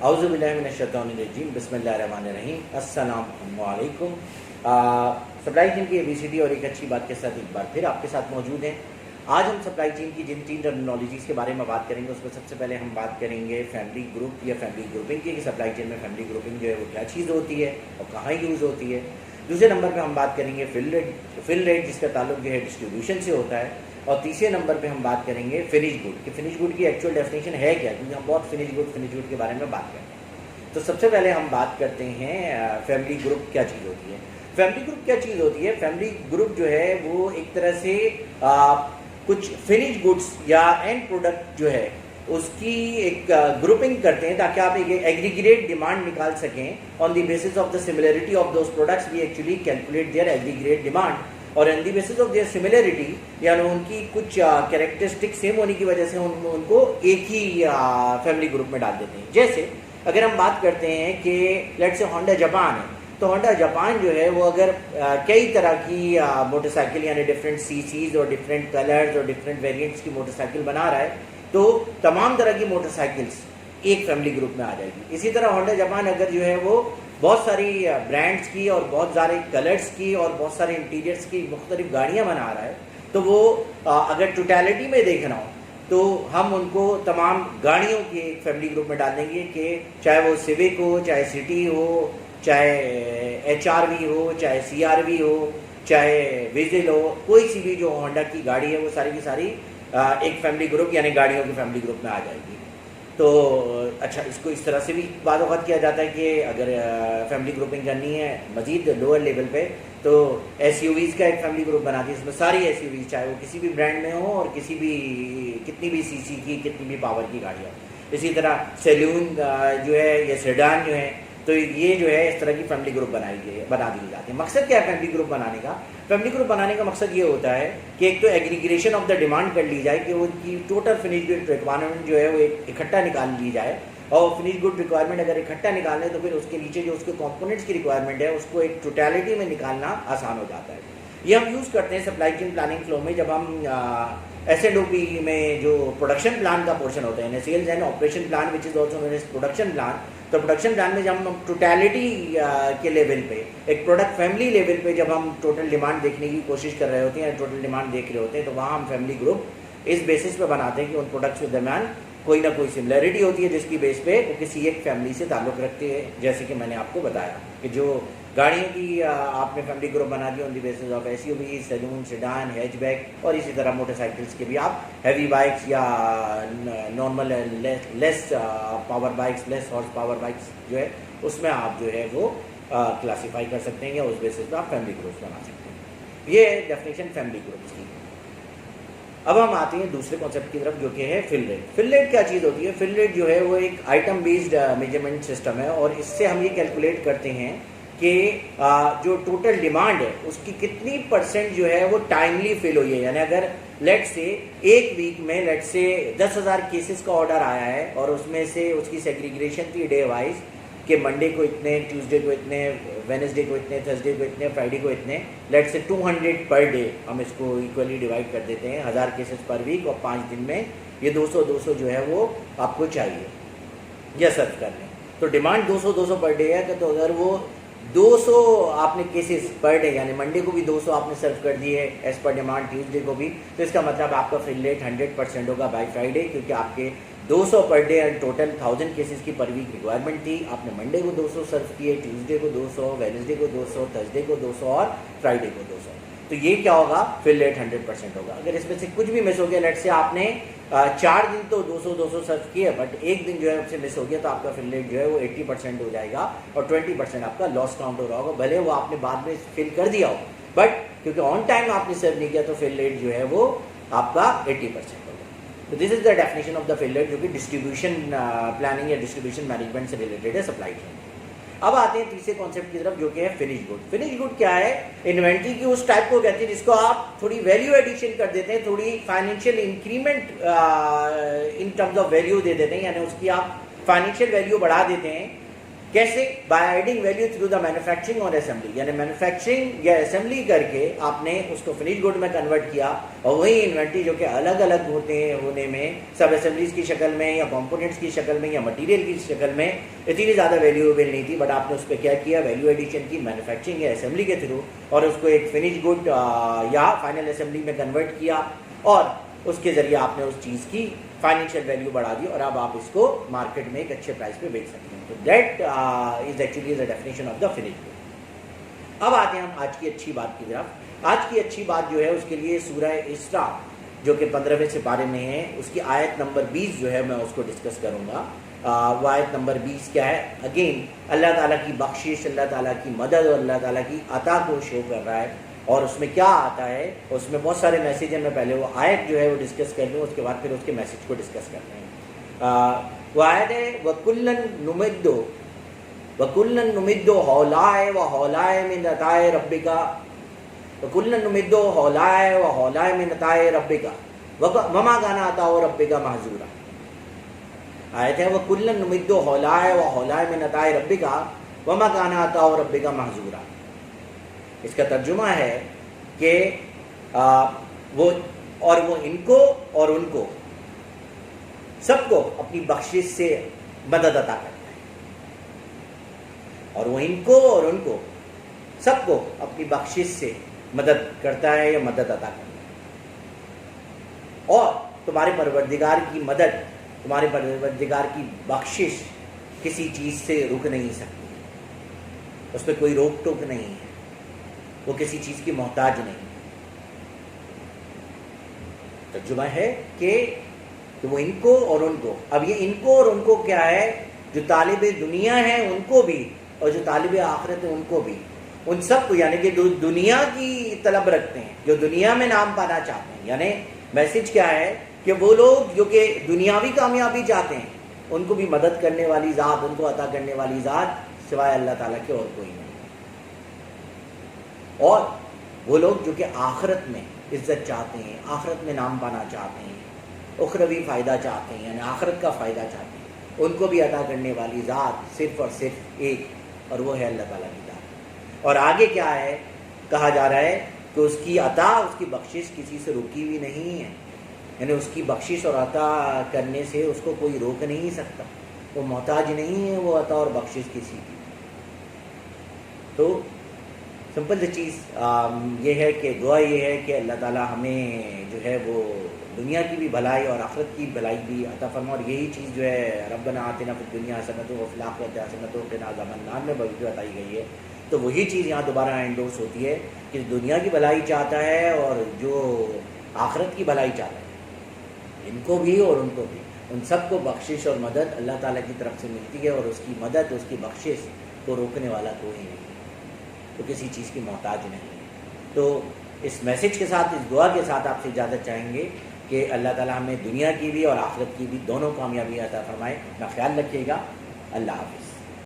औज़ुबिल्लाहिमिनश्शैतानिर्रजीम बिस्मिल्लाहिर्रहमानिर्रहीम अस्सलाम वालेकुम। सप्लाई चेन की एबीसीडी और एक अच्छी बात के साथ एक बार फिर आपके साथ मौजूद हैं। आज हम सप्लाई चेन की जिन 3 टर्मिनोलॉजीज़ के बारे में बात करेंगे उसमें सबसे पहले हम बात करेंगे फैमिली ग्रुप या फैमिली ग्रुपिंग की, कि सप्लाई चेन में फैमिली ग्रुपिंग जो है वो क्या चीज़ होती है और कहाँ यूज़ होती है। दूसरे नंबर पे हम बात करेंगे फिल रेट जिसका ताल्लुक जो है डिस्ट्रीब्यूशन से होता है। और तीसरे नंबर पे हम बात करेंगे फिनिश गुड, कि फिनिश गुड की एक्चुअल डेफिनेशन है क्या, क्योंकि हम बहुत फिनिश गुड के बारे में बात करते हैं। तो सबसे पहले हम बात करते हैं फैमिली ग्रुप क्या चीज़ होती है। फैमिली ग्रुप क्या चीज़ होती है? फैमिली ग्रुप जो है वो एक तरह से कुछ फिनिश गुड्स या एंड प्रोडक्ट जो है उसकी एक ग्रुपिंग करते हैं ताकि आप एक एग्रीगेट डिमांड निकाल सकें। On the basis of the similarity of those products we actually calculate their aggregate demand, और on the basis of their similarity यानी उनकी कुछ कैरेक्टरिस्टिक सेम होने की वजह से उनको एक ही फैमिली ग्रुप में डाल देते हैं। जैसे अगर हम बात करते हैं कि लेट्स से होंडा जापान है, तो होंडा जापान जो है वो अगर कई तरह की मोटरसाइकिल यानी डिफरेंट सीसीज और डिफरेंट कलर्स और डिफरेंट वेरिएंट्स की मोटरसाइकिल बना रहा है, तो तमाम तरह की मोटरसाइकिल्स एक फैमिली ग्रुप में आ जाएगी। इसी तरह होंडा जापान अगर जो है वो बहुत सारी ब्रांड्स की और बहुत सारे कलर्स की और बहुत सारे इंटीरियर्स की मुख्तलिफ गाड़ियाँ बना रहा है, तो वो अगर टोटलिटी में देखना हो तो हम उनको तमाम गाड़ियों की एक फैमिली ग्रुप में डाल देंगे, कि चाहे वो सिविक हो, चाहे सिटी हो, चाहे HRV हो, चाहे CRV हो, चाहे विजिल हो, कोई सी भी जो होंडा की गाड़ी है वो सारी की सारी एक फैमिली ग्रुप यानी गाड़ियों की फैमिली ग्रुप में आ जाएगी। तो अच्छा, इसको इस तरह से भी बाद वक़्त किया जाता है कि अगर फैमिली ग्रुपिंग करनी है मज़ीद लोअर लेवल पे, तो SUVs का एक फैमिली ग्रुप बना दी, इसमें सारी SUVs चाहे वो किसी भी ब्रांड में हो और किसी भी कितनी भी CC की कितनी भी पावर की गाड़ियाँ। इसी तरह सैलून जो है या सेडान जो है, तो ये जो है इस तरह की फैमिली ग्रुप बना दी जाती है। मकसद क्या है फैमिली ग्रुप बनाने का? फैमिली ग्रुप बनाने का मकसद ये होता है कि एक तो एग्रीगेशन ऑफ द डिमांड कर ली जाए, कि उनकी टोटल फिनिश गुड रिक्वायरमेंट जो है वो इकट्ठा निकाल ली जाए, और फिनिश गुड रिक्वायरमेंट अगर इकट्ठा निकालें तो फिर उसके नीचे जो उसके कंपोनेंट्स की रिक्वायरमेंट है उसको एक टोटलिटी में निकालना आसान हो जाता है। ये हम यूज़ करते हैं सप्लाई चेन प्लानिंग फ्लो में, जब हम SNOP में जो प्रोडक्शन प्लान का पोर्शन होता है, sales and operation plan which is also known as production plan. तो प्रोडक्शन प्लान में जब हम टोटलिटी के लेवल पे, एक प्रोडक्ट फैमिली लेवल पे जब हम टोटल डिमांड देखने की कोशिश कर रहे होते हैं, टोटल डिमांड देख रहे होते हैं, तो वहाँ हम फैमिली ग्रुप इस बेसिस पे बनाते हैं कि उन प्रोडक्ट्स के दरमियान कोई ना कोई सिमिलरिटी होती है जिसकी बेस पे वो किसी एक फैमिली से ताल्लुक़ रखते हैं। जैसे कि मैंने आपको बताया कि जो गाड़ियों की आपने फैमिली ग्रुप बना दी on the basis of SUV, saloon, sedan, hatchback, और इसी तरह मोटरसाइकिल्स के भी आप हैवी बाइक्स या normal less power bikes, less horse power bikes जो है उसमें आप जो है वो क्लासीफाई कर सकते हैं, या उस बेसिस पे आप फैमिली ग्रुप्स बना सकते हैं। ये डेफिनेशन फैमिली ग्रुप्स की। अब हम आते हैं दूसरे कॉन्सेप्ट की तरफ जो कि है फिल रेट। फिल रेट क्या चीज़ होती है? फिल रेट जो है वो एक आइटम बेस्ड मेजरमेंट सिस्टम है, और इससे हम ये कैलकुलेट करते हैं कि जो टोटल डिमांड है उसकी कितनी % जो है वो टाइमली फिल हुई है। यानी अगर लेट से एक वीक में लेट से 10,000 केसेस का ऑर्डर आया है और उसमें से उसकी सेग्रीगेशन थी डे वाइज, कि मंडे को इतने, ट्यूसडे को इतने, वेडनेसडे को इतने, थर्सडे को इतने, फ्राइडे को इतने, लेट से 200 पर डे हम इसको इक्वली डिवाइड कर देते हैं, 1000 केसेस पर वीक, और 5 दिन में ये 200 जो है वो आपको चाहिए या सर्व कर लें। तो डिमांड 200 पर डे है, तो अगर वो 200 आपने केसेस पर डे यानी मंडे को भी 200 आपने सर्व कर दिए एज पर डिमांड, ट्यूसडे को भी, तो इसका मतलब आपका फिल रेट 100% होगा बाय फ्राइडे, क्योंकि आपके 200 per day and total 1000 cases की पर वीक रिक्वायरमेंट थी। आपने मंडे को 200 सर्व किए, ट्यूसडे को 200, वेडनेसडे को 200, थर्सडे को 200 और फ्राइडे को 200। तो ये क्या होगा? फिल रेट 100% होगा। अगर इसमें से कुछ भी मिस हो गया, लेट से आपने 4 दिन तो 200 सर्व किए, बट एक दिन जो है आपसे मिस हो गया, तो आपका फिल रेट जो है वो 80% हो जाएगा, और 20% आपका लॉस काउंट हो रहा होगा। भले वो आपने बाद में फिल कर दिया हो, बट क्योंकि ऑन टाइम आपने सर्व नहीं किया, तो फिल रेट जो है वो आपका 80% होगा। तो this is the definition of the fill rate, जो कि डिस्ट्रीब्यूशन प्लानिंग या डिस्ट्रीब्यूशन मैनेजमेंट से रिलेटेड है सप्लाई चेन। अब आते हैं तीसरे कॉन्सेप्ट की तरफ जो कि है फिनिश गुड। फिनिश गुड क्या है? इन्वेंट्री की उस टाइप को कहते हैं जिसको आप थोड़ी वैल्यू एडिशन कर देते हैं, थोड़ी financial increment in terms of value दे देते हैं, यानी उसकी आप फाइनेंशियल वैल्यू बढ़ा देते हैं, कैसे? By adding value through the manufacturing और असेंबली, यानी मैन्युफैक्चरिंग या असेंबली करके आपने उसको फिनिश गुड में कन्वर्ट किया, और वही इन्वेंट्री जो कि अलग अलग होते हैं होने में, सब असेंबलीज की शक्ल में या कंपोनेंट्स की शक्ल में या मटेरियल की शक्ल में इतनी ज़्यादा वैल्यूएबल नहीं थी, बट आपने उस पर क्या किया? वैल्यू एडिशन की मैन्युफैक्चरिंग या असेंबली के थ्रू, और उसको एक फिनिश गुड या फाइनल असेंबली में कन्वर्ट किया, और उसके ज़रिए आपने उस चीज़ की फाइनेंशियल वैल्यू बढ़ा दी, और अब आप इसको मार्केट में एक अच्छे प्राइस पे बेच सकते हैं। तो that is actually the definition of the finish good. अब आते हैं हम आज की अच्छी बात की तरफ। आज की अच्छी बात जो है उसके लिए सूरह इसरा जो कि 15वें सिपारे में है, उसकी आयत नंबर 20 जो है मैं उसको डिस्कस करूँगा। वो आयत नंबर 20 क्या है? अगेन अल्लाह ताला की बख्शिश, अल्लाह ताला की मदद और अल्लाह ताला की अता को शो कर रहा है। और उसमें क्या आता है? उसमें बहुत सारे मैसेज हैं। मैं पहले वो आयत जो है वो डिस्कस कर लूँ, उसके बाद फिर उसके मैसेज को डिस्कस करते हैं। वो आयत है वकुल्लन नुमिद्दो हौलाए व हौलाए मिन अताए रब्बिका, वकुल्लन नुमिद्दो हौलाए व हौलाए मिन अताए रब्बिका वमा काना अताओ रब्बिका महजूरा। आयत है वकुल्लन नुमिद्दो हौलाए व हौलाए मिन अताए रब्बिका वमा काना अताओ रब्बिका महजूरा। इसका तर्जुमा है कि वो इनको और उनको सबको अपनी बख्शिश से मदद अता करता है, और वो इनको और उनको सबको अपनी बख्शिश से मदद करता है या मदद अता करता है। और तुम्हारे परवरदिगार की मदद, तुम्हारे परवरदिगार की बख्शिश किसी चीज़ से रुक नहीं सकती, उस पर कोई रोक टोक नहीं है, वो किसी चीज़ की मोहताज नहीं। तर्जुमा है कि वो इनको और उनको, अब ये इनको और उनको क्या है? जो तालिब दुनिया है उनको भी, और जो तालिब आखिरत है उनको भी, उन सबको, यानी कि जो दुनिया की तलब रखते हैं, जो दुनिया में नाम पाना चाहते हैं, यानी मैसेज क्या है कि वो लोग जो कि दुनियावी कामयाबी चाहते हैं, उनको भी मदद करने वाली ज़ात, उनको अता करने वाली ज़ात सिवाय अल्लाह ताला के और कोई नहीं। और वो लोग जो कि आखिरत में इज्जत चाहते हैं, आखिरत में नाम पाना चाहते हैं, उखरवी फ़ायदा चाहते हैं, यानी आखिरत का फ़ायदा चाहते हैं, उनको भी अता करने वाली ज़ात सिर्फ़ और सिर्फ एक, और वो है अल्लाह ताला की ज़ात। और आगे क्या है? कहा जा रहा है कि उसकी अता, उसकी बख्शिश किसी से रुकी हुई नहीं है, यानी उसकी बख्शिश और अता करने से उसको कोई रोक नहीं सकता, वो मोहताज नहीं है वो अता और बख्शिश किसी की। तो सिंपल सी चीज़ ये है कि दुआ ये है कि अल्लाह ताला हमें जो है वो दुनिया की भी भलाई और आखिरत की भलाई भी अता फरमा। और यही चीज़ जो है रब्बना आतिना फिद दुनिया हसनतुन व फिल आखिरति हसनतुन व क़िना अज़ाबन्नार में भी बताई गई है। तो वही चीज़ यहाँ दोबारा एंडोर्स होती है कि दुनिया की भलाई चाहता है और जो आखिरत की भलाई चाहता है, इनको भी और उनको भी, उन सबको बख्शिश और मदद अल्लाह ताला की तरफ से मिलती है, और उसकी मदद, उसकी बख्शिश को रोकने वाला कोई नहीं, तो किसी चीज़ की मोहताज नहीं है। तो इस मैसेज के साथ, इस दुआ के साथ आपसे इजाज़त चाहेंगे कि अल्लाह ताला हमें दुनिया की भी और आखिरत की भी दोनों कामयाबी अता फरमाए। अपना ख्याल रखिएगा। अल्लाह हाफ़िज़।